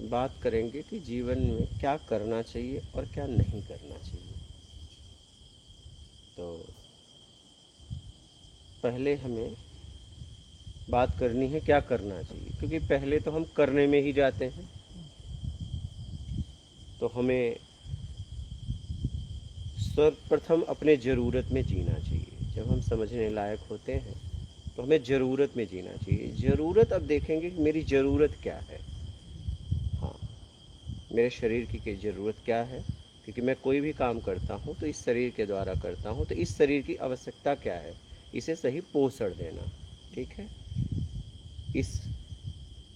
बात करेंगे कि जीवन में क्या करना चाहिए और क्या नहीं करना चाहिए। तो पहले हमें बात करनी है क्या करना चाहिए, क्योंकि पहले तो हम करने में ही जाते हैं। तो हमें सर्वप्रथम अपने ज़रूरत में जीना चाहिए। जब हम समझने लायक होते हैं तो हमें ज़रूरत में जीना चाहिए। ज़रूरत, अब देखेंगे कि मेरी ज़रूरत क्या है। हाँ, मेरे शरीर की ज़रूरत क्या है, क्योंकि मैं कोई भी काम करता हूँ तो इस शरीर के द्वारा करता हूँ। तो इस शरीर की आवश्यकता क्या है, इसे सही पोषण देना। ठीक है, इस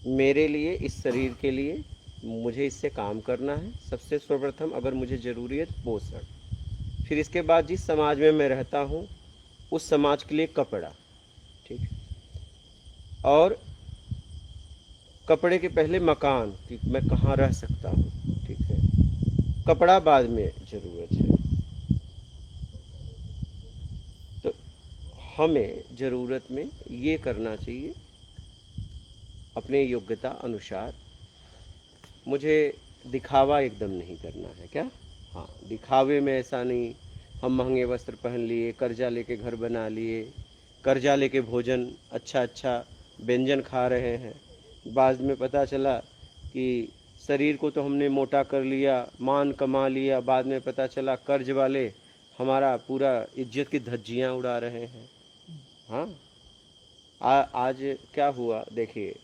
मेरे लिए, इस शरीर के लिए मुझे इससे काम करना है। सबसे सर्वप्रथम अगर मुझे ज़रूरी है तो पोषण। फिर इसके बाद जिस समाज में मैं रहता हूँ उस समाज के लिए कपड़ा। ठीक है, और कपड़े के पहले मकान, कि मैं कहाँ रह सकता हूँ। ठीक है, कपड़ा बाद में ज़रूरत है। तो हमें ज़रूरत में ये करना चाहिए अपने योग्यता अनुसार। मुझे दिखावा एकदम नहीं करना है। क्या? हाँ, दिखावे में ऐसा नहीं हम महंगे वस्त्र पहन लिए, कर्जा लेके घर बना लिए, कर्जा लेके भोजन अच्छा अच्छा व्यंजन खा रहे हैं। बाद में पता चला कि शरीर को तो हमने मोटा कर लिया, मान कमा लिया, बाद में पता चला कर्ज वाले हमारा पूरा इज्जत की धज्जियाँ उड़ा रहे हैं। हाँ, आज क्या हुआ देखिए,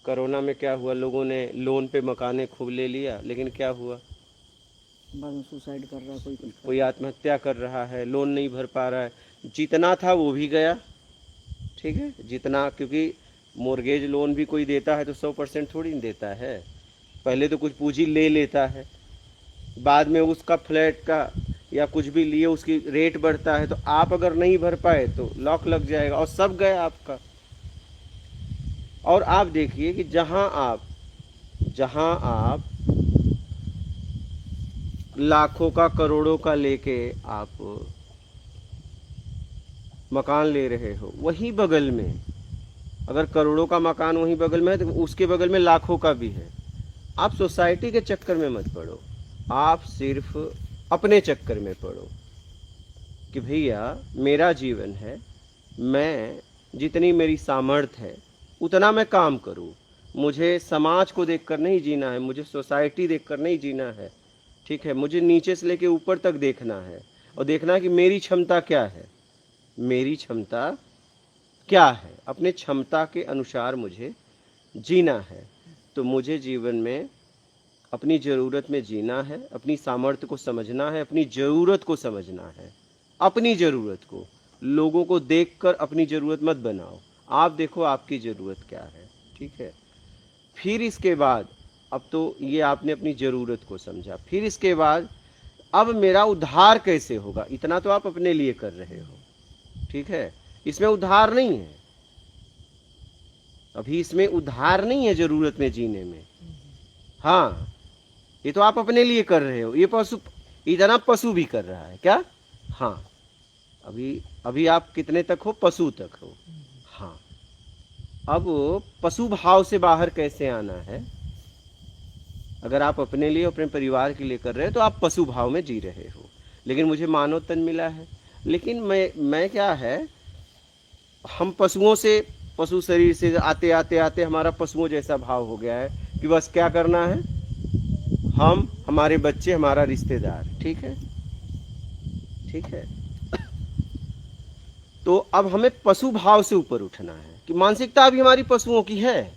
कोरोना में क्या हुआ, लोगों ने लोन पे मकाने खूब ले लिया, लेकिन क्या हुआ, बाद में सुसाइड कर रहा है, कोई कुछ कर कोई रहा आत्महत्या कर रहा है, लोन नहीं भर पा रहा है। जितना था वो भी गया। ठीक है, जितना, क्योंकि मोर्गेज लोन भी कोई देता है तो 100% थोड़ी नहीं देता है। पहले तो कुछ पूंजी ले लेता है, बाद में उसका फ्लैट का या कुछ भी लिए उसकी रेट बढ़ता है, तो आप अगर नहीं भर पाए तो लॉक लग जाएगा और सब गया आपका। और आप देखिए कि जहां आप लाखों का, करोड़ों का लेके आप मकान ले रहे हो, वहीं बगल में अगर करोड़ों का मकान वहीं बगल में है तो उसके बगल में लाखों का भी है। आप सोसाइटी के चक्कर में मत पड़ो, आप सिर्फ अपने चक्कर में पड़ो कि भैया मेरा जीवन है, मैं जितनी मेरी सामर्थ्य है उतना मैं काम करूं। मुझे समाज को देखकर नहीं जीना है, मुझे सोसाइटी देखकर नहीं जीना है। ठीक है, मुझे नीचे से लेके ऊपर तक देखना है और देखना है कि मेरी क्षमता क्या है। मेरी क्षमता क्या है, अपने क्षमता के अनुसार मुझे जीना है। तो मुझे जीवन में अपनी ज़रूरत में जीना है, अपनी सामर्थ्य को समझना है, अपनी ज़रूरत को समझना है। अपनी ज़रूरत को, लोगों को देखकर अपनी ज़रूरत मत बनाओ। आप देखो आपकी ज़रूरत क्या है। ठीक है, फिर इसके बाद, अब तो ये आपने अपनी ज़रूरत को समझा, फिर इसके बाद अब मेरा उद्धार कैसे होगा, इतना तो आप अपने लिए कर रहे हो। ठीक है, इसमें उद्धार नहीं है, अभी इसमें उद्धार नहीं है ज़रूरत में जीने में। हाँ, ये तो आप अपने लिए कर रहे हो, ये पशु, इतना पशु भी कर रहा है। क्या? हाँ, अभी अभी आप कितने तक हो, पशु तक हो। हाँ, अब पशु भाव से बाहर कैसे आना है। अगर आप अपने लिए, अपने परिवार के लिए कर रहे हो तो आप पशु भाव में जी रहे हो, लेकिन मुझे मानव तन मिला है। लेकिन मैं क्या है, हम पशुओं से, पशु शरीर से आते आते आते हमारा पशुओं जैसा भाव हो गया है कि बस क्या करना है, हम, हमारे बच्चे, हमारा रिश्तेदार। ठीक है, ठीक है, तो अब हमें पशु भाव से ऊपर उठना है कि मानसिकता अभी हमारी पशुओं की है।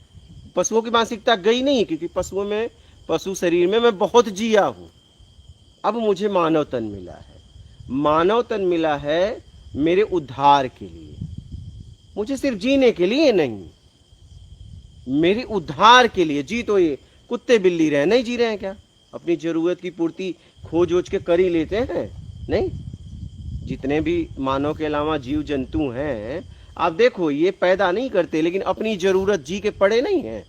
पशुओं की मानसिकता गई नहीं, क्योंकि पशुओं में, पशु शरीर में मैं बहुत जिया हूँ। अब मुझे मानव तन मिला है, मानव तन मिला है मेरे उद्धार के लिए, मुझे सिर्फ जीने के लिए नहीं, मेरे उद्धार के लिए। जी तो ये कुत्ते बिल्ली रहे नहीं जी रहे हैं क्या, अपनी जरूरत की पूर्ति खोज ओज के कर ही लेते हैं। नहीं, जितने भी मानव के अलावा जीव जंतु हैं, आप देखो ये पैदा नहीं करते लेकिन अपनी जरूरत जी के पड़े नहीं हैं।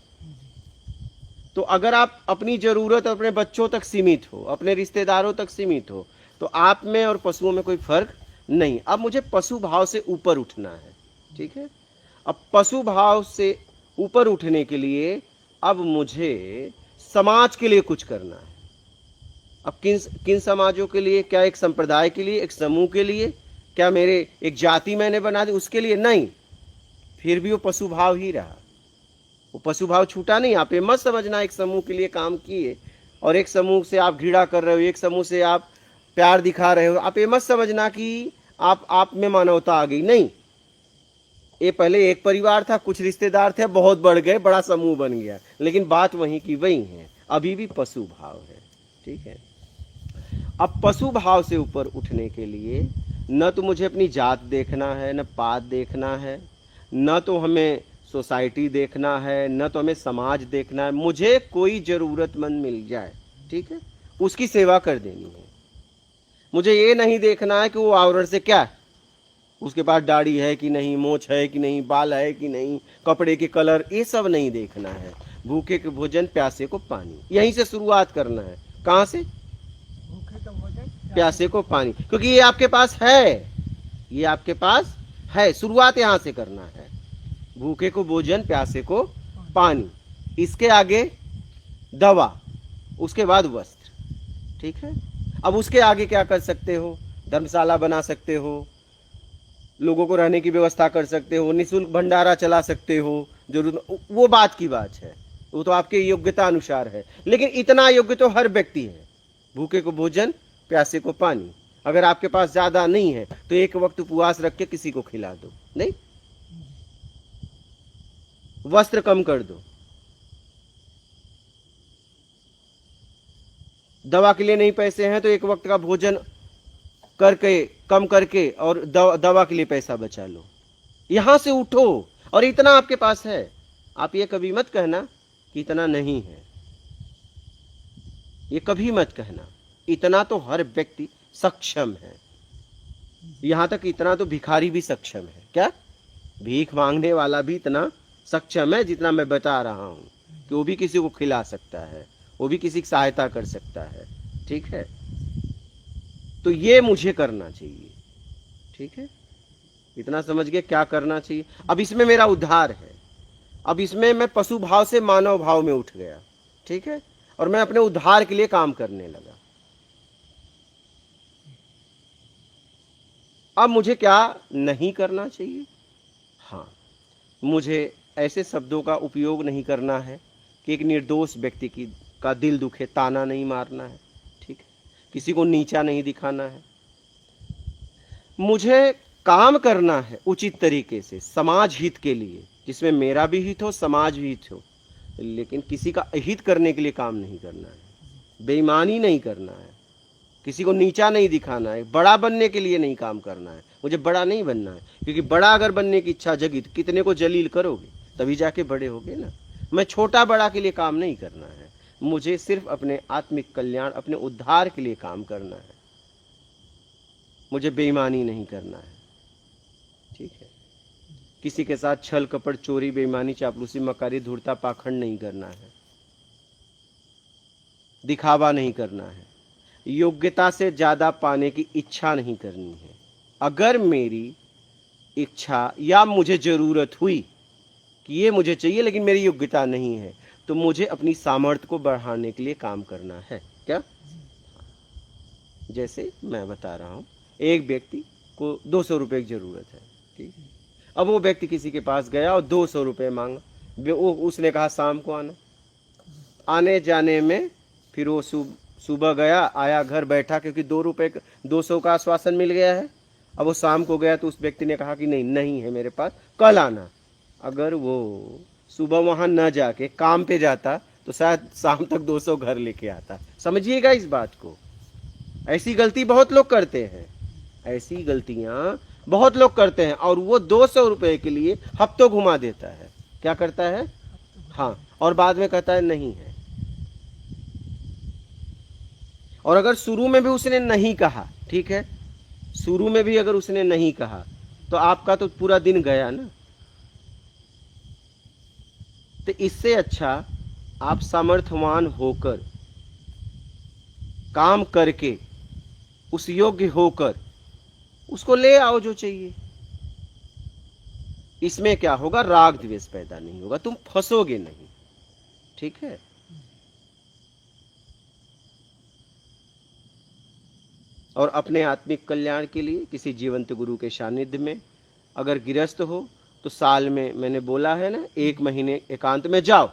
तो अगर आप अपनी जरूरत अपने बच्चों तक सीमित हो, अपने रिश्तेदारों तक सीमित हो, तो आप में और पशुओं में कोई फर्क नहीं। अब मुझे पशु भाव से ऊपर उठना है। ठीक है, अब पशु भाव से ऊपर उठने के लिए अब मुझे समाज के लिए कुछ करना है। अब किन किन समाजों के लिए? क्या एक संप्रदाय के लिए, एक समूह के लिए? क्या मेरे एक जाति मैंने बना दी उसके लिए? नहीं, फिर भी वो पशु भाव ही रहा, वो पशु भाव छूटा नहीं। आप ये मत समझना एक समूह के लिए काम किए और एक समूह से आप घृणा कर रहे हो, एक समूह से आप प्यार दिखा रहे हो। आप ये मत समझना कि आप में मानवता आ गई, नहीं। ये पहले एक परिवार था, कुछ रिश्तेदार थे, बहुत बढ़ गए, बड़ा समूह बन गया, लेकिन बात वहीं की वही है, अभी भी पशु भाव है। ठीक है, अब पशु भाव से ऊपर उठने के लिए न तो मुझे अपनी जात देखना है, न पात देखना है, न तो हमें सोसाइटी देखना है, न तो हमें समाज देखना है। मुझे कोई ज़रूरतमंद मिल जाए, ठीक है, उसकी सेवा कर देनी है। मुझे ये नहीं देखना है कि वो आवरण से क्या है, उसके पास दाढ़ी है कि नहीं, मोछ है कि नहीं, बाल है कि नहीं, कपड़े के कलर, ये सब नहीं देखना है। भूखे के भोजन, प्यासे को पानी, यहीं से शुरुआत करना है। कहाँ से? प्यासे को पानी, क्योंकि ये आपके पास है, ये आपके पास है, शुरुआत यहां से करना है। भूखे को भोजन, प्यासे को पानी, इसके आगे दवा, उसके बाद वस्त्र। ठीक है, अब उसके आगे क्या कर सकते हो? धर्मशाला बना सकते हो, लोगों को रहने की व्यवस्था कर सकते हो, निःशुल्क भंडारा चला सकते हो, जरूर वो बात की बात है, वो तो आपके योग्यता अनुसार है। लेकिन इतना योग्य तो हर व्यक्ति है। भूखे को भोजन, प्यासे को पानी। अगर आपके पास ज्यादा नहीं है तो एक वक्त उपवास रख के किसी को खिला दो, नहीं, वस्त्र कम कर दो, दवा के लिए नहीं पैसे हैं तो एक वक्त का भोजन करके, कम करके, और दवा के लिए पैसा बचा लो। यहां से उठो, और इतना आपके पास है। आप ये कभी मत कहना कि इतना नहीं है, ये कभी मत कहना। इतना तो हर व्यक्ति सक्षम है, यहां तक इतना तो भिखारी भी सक्षम है। क्या? भीख मांगने वाला भी इतना सक्षम है जितना मैं बता रहा हूं, कि वो भी किसी को खिला सकता है, वो भी किसी की सहायता कर सकता है। ठीक है, तो ये मुझे करना चाहिए। ठीक है, इतना समझ गए क्या करना चाहिए। अब इसमें मेरा उद्धार है, अब इसमें मैं पशु भाव से मानव भाव में उठ गया। ठीक है, और मैं अपने उद्धार के लिए काम करने लगा। अब मुझे क्या नहीं करना चाहिए? हाँ, मुझे ऐसे शब्दों का उपयोग नहीं करना है कि एक निर्दोष व्यक्ति का दिल दुखे, ताना नहीं मारना है। ठीक है, किसी को नीचा नहीं दिखाना है। मुझे काम करना है उचित तरीके से, समाज हित के लिए, जिसमें मेरा भी हित हो, समाज भी हित हो, लेकिन किसी का अहित करने के लिए काम नहीं करना है, बेईमानी नहीं करना है, किसी को नीचा नहीं दिखाना है, बड़ा बनने के लिए नहीं काम करना है। मुझे बड़ा नहीं बनना है, क्योंकि बड़ा अगर बनने की इच्छा जगी तो कितने को जलील करोगे, तभी जाके बड़े होगे ना। मैं छोटा बड़ा के लिए काम नहीं करना है, मुझे सिर्फ अपने आत्मिक कल्याण, अपने उद्धार के लिए काम करना है। मुझे बेईमानी नहीं करना है। ठीक है, किसी के साथ छल कपट, चोरी, बेईमानी, चापलूसी, मकारी, धूर्ता, पाखंड नहीं करना है, दिखावा नहीं करना है, योग्यता से ज्यादा पाने की इच्छा नहीं करनी है। अगर मेरी इच्छा या मुझे जरूरत हुई कि ये मुझे चाहिए लेकिन मेरी योग्यता नहीं है, तो मुझे अपनी सामर्थ्य को बढ़ाने के लिए काम करना है। क्या? जैसे मैं बता रहा हूं, एक व्यक्ति को 200 रुपए की जरूरत है। ठीक है, अब वो व्यक्ति किसी के पास गया और 200 रुपये मांगा। उसने कहा शाम को आना। आने जाने में फिर वो सुबह गया, आया, घर बैठा, क्योंकि 200 का आश्वासन मिल गया है। अब वो शाम को गया तो उस व्यक्ति ने कहा कि नहीं है मेरे पास, कल आना। अगर वो सुबह वहां न जाके काम पे जाता तो शायद शाम तक 200 घर लेके आता। समझिएगा इस बात को। ऐसी गलती बहुत लोग करते हैं, ऐसी गलतियां बहुत लोग करते हैं, और वो 200 रुपए के लिए हफ्तों घुमा देता है। क्या करता है? हाँ, और बाद में कहता है नहीं है। और अगर शुरू में भी उसने नहीं कहा, ठीक है, शुरू में भी अगर उसने नहीं कहा तो आपका तो पूरा दिन गया ना। तो इससे अच्छा आप सामर्थ्यवान होकर, काम करके, उस योग्य होकर उसको ले आओ जो चाहिए। इसमें क्या होगा? राग द्वेष पैदा नहीं होगा, तुम फंसोगे नहीं। ठीक है। और अपने आत्मिक कल्याण के लिए किसी जीवंत गुरु के सानिध्य में अगर गृहस्थ हो तो साल में, मैंने बोला है ना, 1 महीने एकांत में जाओ।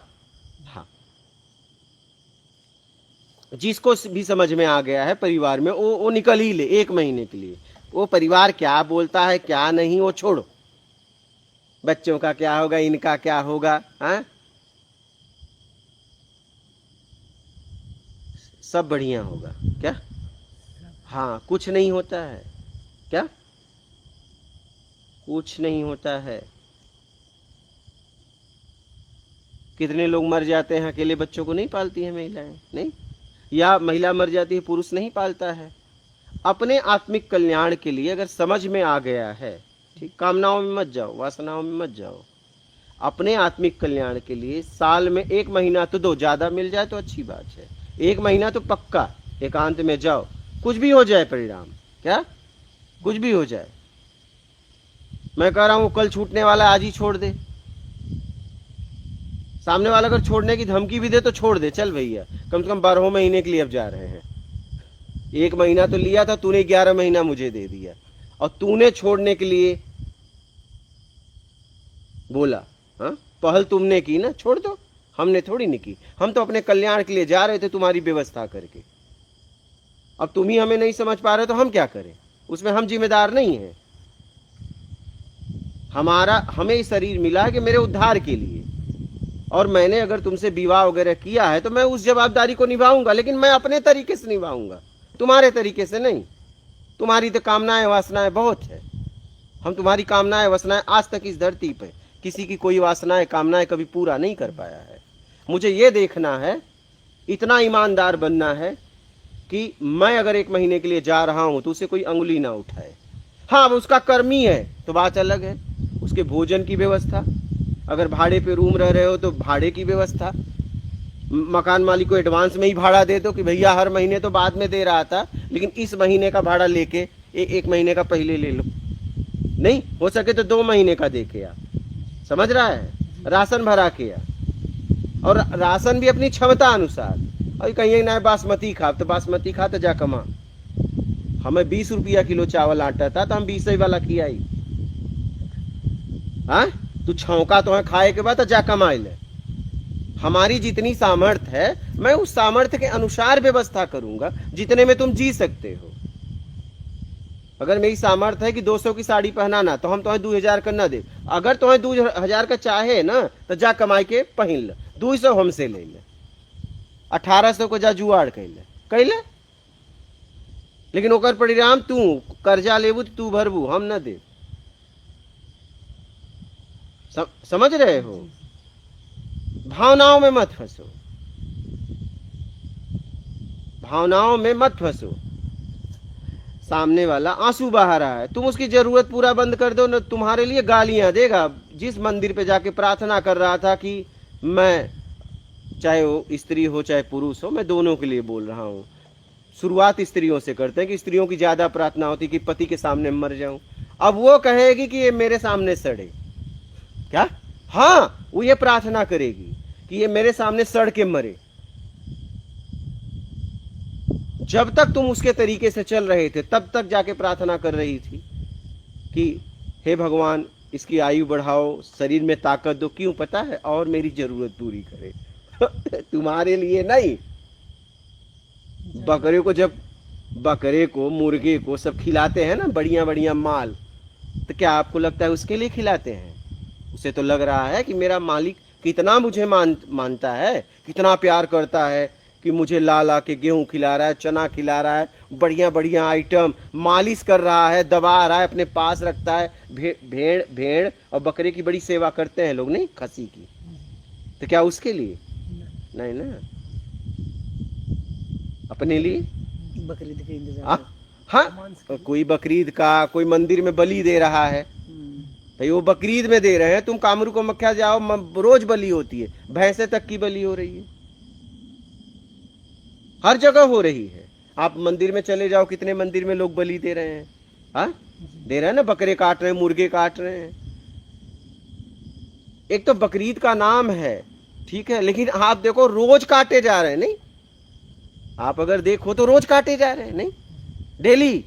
हाँ, जिसको भी समझ में आ गया है परिवार में, वो निकल ही ले 1 महीने के लिए। वो परिवार क्या बोलता है क्या नहीं वो छोड़ो, बच्चों का क्या होगा, इनका क्या होगा, हाँ, सब बढ़िया होगा क्या। हाँ, कुछ नहीं होता है क्या, कुछ नहीं होता है। कितने लोग मर जाते हैं, अकेले बच्चों को नहीं पालती है महिलाएं, नहीं, या महिला मर जाती है पुरुष नहीं पालता है। अपने आत्मिक कल्याण के लिए अगर समझ में आ गया है, ठीक, कामनाओं में मत जाओ, वासनाओं में मत जाओ। अपने आत्मिक कल्याण के लिए साल में 1 महीना तो दो, ज्यादा मिल जाए तो अच्छी बात है। 1 महीना तो पक्का एकांत में जाओ, कुछ भी हो जाए परिणाम, क्या कुछ भी हो जाए। मैं कह रहा हूं कल छूटने वाला आज ही छोड़ दे, सामने वाला अगर छोड़ने की धमकी भी दे तो छोड़ दे, चल भैया कम से कम 12 महीने के लिए अब जा रहे हैं। 1 महीना तो लिया था तूने, 11 महीना मुझे दे दिया, और तूने छोड़ने के लिए बोला, हाँ, पहल तुमने की ना, छोड़ दो, हमने थोड़ी नहीं की। हम तो अपने कल्याण के लिए जा रहे थे तुम्हारी व्यवस्था करके। अब तुम ही हमें नहीं समझ पा रहे तो हम क्या करें, उसमें हम जिम्मेदार नहीं हैं। हमें शरीर मिला है कि मेरे उद्धार के लिए, और मैंने अगर तुमसे विवाह वगैरह किया है तो मैं उस जवाबदारी को निभाऊंगा, लेकिन मैं अपने तरीके से निभाऊंगा, तुम्हारे तरीके से नहीं। तुम्हारी तो कामनाएं वासनाएं बहुत है, हम तुम्हारी कामनाएं वासनाएं आज तक इस धरती पे किसी की कोई वासनाएं कामनाएं कभी पूरा नहीं कर पाया है। मुझे ये देखना है, इतना ईमानदार बनना है कि मैं अगर 1 महीने के लिए जा रहा हूं तो उसे कोई अंगुली ना उठाए। हाँ, अब उसका कर्मी है तो बात अलग है, उसके भोजन की व्यवस्था, अगर भाड़े पे रूम रह रहे हो तो भाड़े की व्यवस्था, मकान मालिक को एडवांस में ही भाड़ा दे दो कि भैया हर महीने तो बाद में दे रहा था, लेकिन इस महीने का भाड़ा लेके 1 महीने का पहले ले लो, नहीं हो सके तो 2 महीने का दे के आ, समझ रहा है, राशन भरा के आ, और राशन भी अपनी क्षमता अनुसार। और कहीं ना बासमती खा तो बासमती खा तो जा कमा। हमें 20 रुपया किलो चावल आटा था तो हम 20 वाला किया ही। हाँ, तू छौका तो है खाए के बाद तो जा कमा ले। हमारी जितनी सामर्थ्य है मैं उस सामर्थ्य के अनुसार व्यवस्था करूंगा जितने में तुम जी सकते हो। अगर मेरी सामर्थ्य है कि 200 की साड़ी पहनाना तो हम तुम्हें 2000 का न दे, अगर तुम्हें 2000 का चाहे ना तो जा कमाई के पहन ले, 200 हमसे ले ले, 1800 को जा जुआड़ कह ले, लेकिन ओकर परिणाम तू कर्जा लेबू तो तू भरबू, हम न दे। समझ रहे हो, भावनाओं में मत फंसो, भावनाओं में मत फंसो। सामने वाला आंसू बहा रहा है, तुम उसकी जरूरत पूरा बंद कर दो ना, तुम्हारे लिए गालियां देगा। जिस मंदिर पे जाके प्रार्थना कर रहा था कि मैं, चाहे वो स्त्री हो चाहे पुरुष हो, मैं दोनों के लिए बोल रहा हूं, शुरुआत स्त्रियों से करते हैं कि स्त्रियों की ज्यादा प्रार्थना होती कि पति के सामने मर जाऊं। अब वो कहेगी कि ये मेरे सामने सड़े, क्या, हाँ वो ये प्रार्थना करेगी कि ये मेरे सामने सड़ के मरे। जब तक तुम उसके तरीके से चल रहे थे तब तक जाके प्रार्थना कर रही थी कि हे भगवान इसकी आयु बढ़ाओ, शरीर में ताकत दो, क्यों पता है, और मेरी जरूरत पूरी करे। तुम्हारे लिए नहीं। बकरे को मुर्गे को सब खिलाते हैं ना, बढ़िया बढ़िया माल, तो क्या आपको लगता है उसके लिए खिलाते हैं? उसे तो लग रहा है कि मेरा मालिक कितना मुझे मानता है, कितना प्यार करता है कि मुझे ला ला के गेहूं खिला रहा है, चना खिला रहा है, बढ़िया बढ़िया आइटम, मालिश कर रहा है, दबा रहा है, अपने पास रखता है। भेड़ और बकरे की बड़ी सेवा करते हैं लोग, नहीं, खसी की, तो क्या उसके लिए नहीं ना, अपने लिए बकरीद के इंतजार। हाँ, कोई बकरीद का, कोई मंदिर में बलि दे रहा है, भाई वो बकरीद में दे रहे हैं, तुम कामरू को मक्खिया जाओ, रोज बलि होती है, भैंसे तक की बलि हो रही है, हर जगह हो रही है। आप मंदिर में चले जाओ, कितने मंदिर में लोग बलि दे रहे हैं, हाँ दे रहे हैं ना, बकरे काट रहे हैं, मुर्गे काट रहे हैं। एक तो बकरीद का नाम है, ठीक है, लेकिन आप देखो रोज काटे जा रहे हैं, नहीं? आप अगर देखो तो रोज काटे जा रहे हैं, नहीं? डेली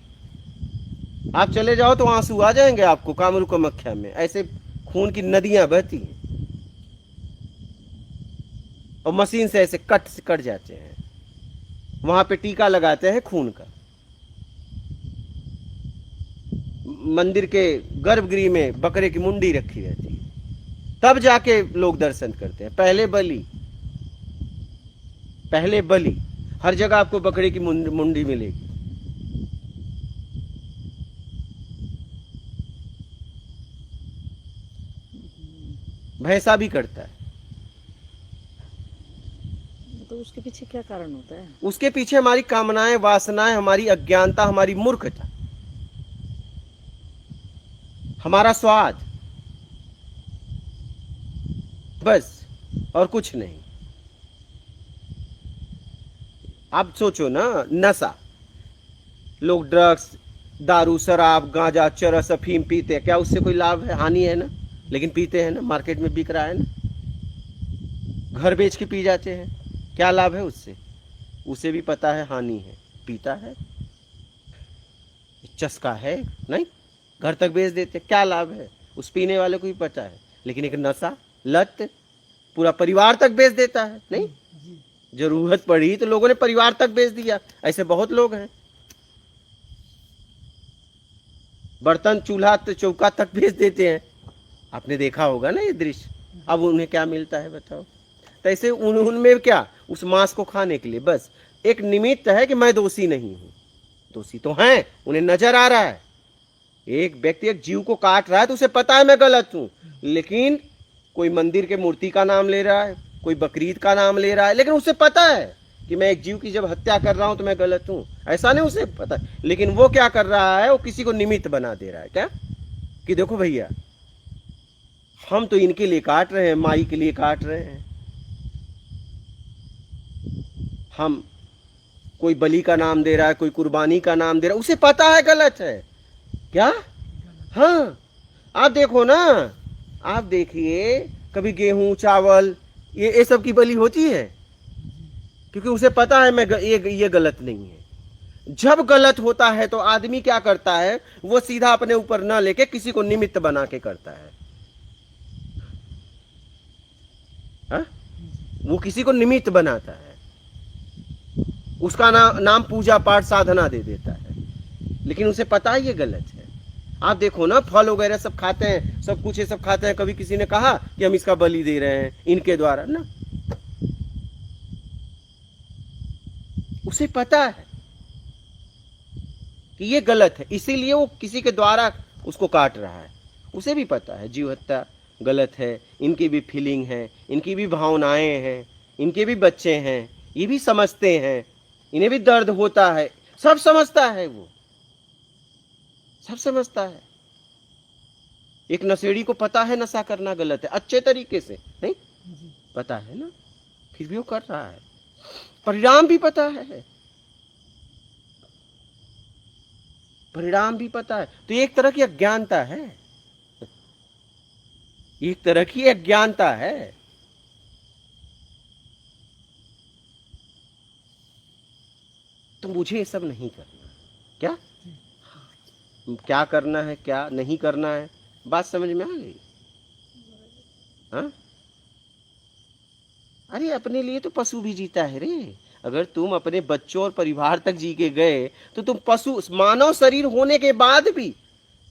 आप चले जाओ तो आंसू आ जाएंगे आपको कामरू कामाख्या में, ऐसे खून की नदियां बहती हैं और मशीन से ऐसे कट जाते हैं। वहां पे टीका लगाते हैं खून का। मंदिर के गर्भगृह में बकरे की मुंडी रखी रहती है, तब जाके लोग दर्शन करते हैं। पहले बलि हर जगह आपको बकरे की मुंडी मिलेगी। भैंसा भी करता है। तो उसके पीछे क्या कारण होता है? उसके पीछे हमारी कामनाएं, वासनाएं, हमारी अज्ञानता, हमारी मूर्खता, हमारा स्वाद, बस, और कुछ नहीं। आप सोचो ना, नशा, लोग ड्रग्स, दारू, शराब, गांजा, चरस, अफीम पीते हैं, क्या उससे कोई लाभ है? हानि है ना, लेकिन पीते हैं ना, मार्केट में बिक रहा है ना। घर बेच के पी जाते हैं, क्या लाभ है उससे? उसे भी पता है हानि है, पीता है, चस्का है, नहीं? घर तक बेच देते, क्या लाभ है? उस पीने वाले को भी पता है। लेकिन एक नशा, लत, पूरा परिवार तक बेच देता है, नहीं? जरूरत पड़ी तो लोगों ने परिवार तक बेच दिया, ऐसे बहुत लोग हैं। बर्तन, चूल्हा, चौका तक बेच देते हैं, आपने देखा होगा ना ये दृश्य। अब उन्हें क्या मिलता है बताओ? तो ऐसे उनमें क्या, उस मांस को खाने के लिए बस एक निमित्त है कि मैं दोषी नहीं हूं। दोषी तो हैं, उन्हें नजर आ रहा है। एक व्यक्ति एक जीव को काट रहा है तो उसे पता है मैं गलत हूं, लेकिन कोई मंदिर के मूर्ति का नाम ले रहा है, कोई बकरीद का नाम ले रहा है, लेकिन उसे पता है कि मैं एक जीव की जब हत्या कर रहा हूं तो मैं गलत हूं। ऐसा नहीं उसे पता, लेकिन वो क्या कर रहा है, वो किसी को निमित्त बना दे रहा है। क्या कि देखो भैया, हम तो इनके लिए काट रहे हैं, माई के लिए काट रहे हैं, हम, कोई बलि का नाम दे रहा है, कोई कुर्बानी का नाम दे रहा है, उसे पता है गलत है। क्या? हाँ, आप देखो ना, आप देखिए कभी गेहूं, चावल, ये सब की बलि होती है, क्योंकि उसे पता है मैं ये गलत नहीं है। जब गलत होता है तो आदमी क्या करता है, वो सीधा अपने ऊपर ना लेके किसी को निमित्त बना के करता है। हा? वो किसी को निमित्त बनाता है, उसका नाम पूजा पाठ साधना दे देता है, लेकिन उसे पता है ये गलत है। आप देखो ना, फल वगैरह सब खाते हैं, सब कुछ ये सब खाते हैं, कभी किसी ने कहा कि हम इसका बलि दे रहे हैं इनके द्वारा ना? उसे पता है कि ये गलत है, इसीलिए वो किसी के द्वारा उसको काट रहा है। उसे भी पता है जीव हत्या गलत है, इनकी भी फीलिंग है, इनकी भी भावनाएं हैं, इनके भी बच्चे हैं, ये भी समझते हैं, इन्हें भी दर्द होता है, सब समझता है, वो सब समझता है। एक नशेड़ी को पता है नशा करना गलत है, अच्छे तरीके से, नहीं पता है ना, फिर भी वो कर रहा है, परिणाम भी पता है, परिणाम भी पता है। तो एक तरह की अज्ञानता है, एक तरह की अज्ञानता है। तो मुझे ये सब नहीं करना। क्या क्या करना है, क्या नहीं करना है, बात समझ में आ गई? हाँ, अरे अपने लिए तो पशु भी जीता है रे। अगर तुम अपने बच्चों और परिवार तक जी के गए तो तुम पशु, मानव शरीर होने के बाद भी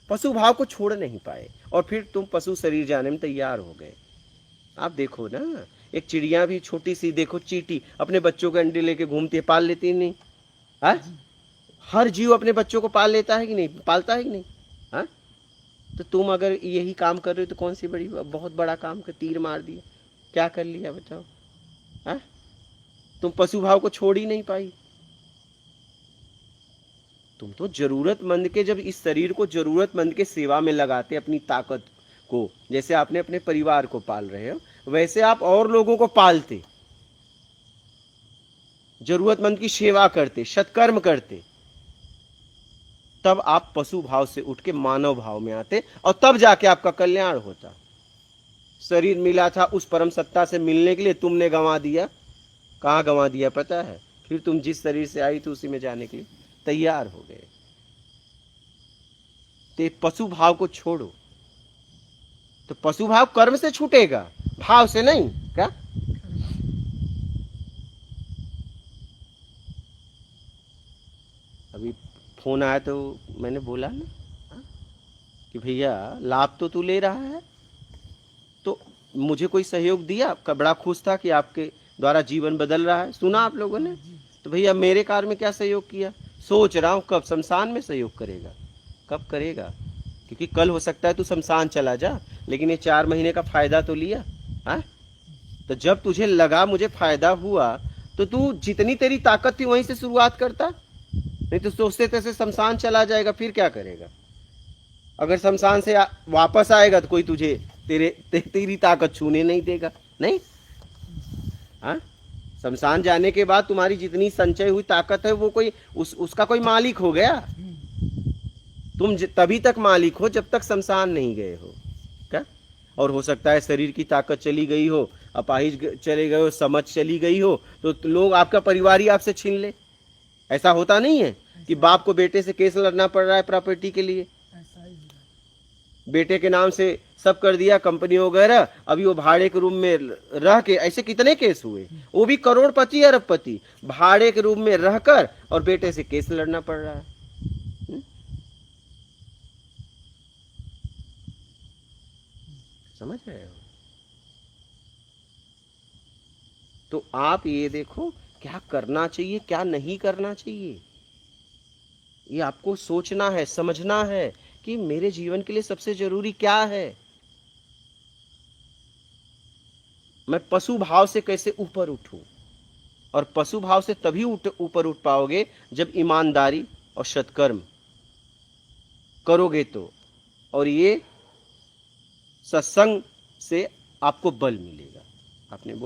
पशु भाव को छोड़ नहीं पाए, और फिर तुम पशु शरीर जाने में तैयार हो गए। आप देखो ना, एक चिड़िया भी छोटी सी, देखो चींटी अपने बच्चों के अंडे लेके घूमती है, पाल लेती है नहीं? हाँ, हर जीव अपने बच्चों को पाल लेता है कि नहीं, पालता है कि नहीं? हाँ, तो तुम अगर यही काम कर रहे हो तो कौन सी बड़ी, बहुत बड़ा काम कर, तीर मार दिया, क्या कर लिया बताओ? हाँ, तुम पशु भाव को छोड़ ही नहीं पाई। तुम तो जरूरतमंद के, जब इस शरीर को जरूरतमंद के सेवा में लगाते, अपनी ताकत को, जैसे आपने अपने परिवार को पाल रहे हो, वैसे आप और लोगों को पालते, जरूरतमंद की सेवा करते, सत्कर्म करते, तब आप पशु भाव से उठ के मानव भाव में आते, और तब जाके आपका कल्याण होता। शरीर मिला था उस परम सत्ता से मिलने के लिए, तुमने गंवा दिया। कहाँ गंवा दिया पता है? फिर तुम जिस शरीर से आई थी उसी में जाने के लिए तैयार हो गए। तो पशु भाव को छोड़ो। तो पशु भाव कर्म से छूटेगा, भाव से नहीं। क्या? अभी फोन आया तो मैंने बोला ना कि भैया लाभ तो तू ले रहा है, तो मुझे कोई सहयोग दिया, आपका बड़ा खुश था कि आपके द्वारा जीवन बदल रहा है, सुना आप लोगों ने। तो भैया मेरे कार्य में क्या सहयोग किया? सोच रहा हूं कब शमशान में सहयोग करेगा, कब करेगा। क्योंकि कल हो सकता है तू शमशान चला जा, लेकिन ये 4 महीने का फायदा तो लिया। हाँ, तो जब तुझे लगा मुझे फायदा हुआ, तो तू जितनी तेरी ताकत थी वहीं से शुरुआत करता। नहीं तो सोचते तैसे शमशान चला जाएगा, फिर क्या करेगा? अगर शमशान से वापस आएगा तो कोई तुझे तेरी ताकत छूने नहीं देगा। नहीं, हाँ, शमशान जाने के बाद तुम्हारी जितनी संचय हुई ताकत है वो कोई उसका कोई मालिक हो गया। तुम तभी तक मालिक हो जब तक शमशान नहीं गए हो। क्या? और हो सकता है शरीर की ताकत चली गई हो, अपाहिज चले गए हो, समझ चली गई हो, तो लोग, आपका परिवार ही आपसे छीन ले। ऐसा होता नहीं है कि बाप को बेटे से केस लड़ना पड़ रहा है प्रॉपर्टी के लिए? बेटे के नाम से सब कर दिया, कंपनी वगैरह, अभी वो भाड़े के रूम में रह के, ऐसे कितने केस हुए, वो भी करोड़पति अरबपति, भाड़े के रूम में रहकर और बेटे से केस लड़ना पड़ रहा है। समझ रहे हो? तो आप ये देखो क्या करना चाहिए, क्या नहीं करना चाहिए, ये आपको सोचना है, समझना है कि मेरे जीवन के लिए सबसे जरूरी क्या है। मैं पशु भाव से कैसे ऊपर उठूं? और पशु भाव से तभी ऊपर उठ पाओगे जब ईमानदारी और सत्कर्म करोगे तो। और ये सत्संग से आपको बल मिलेगा। आपने बोला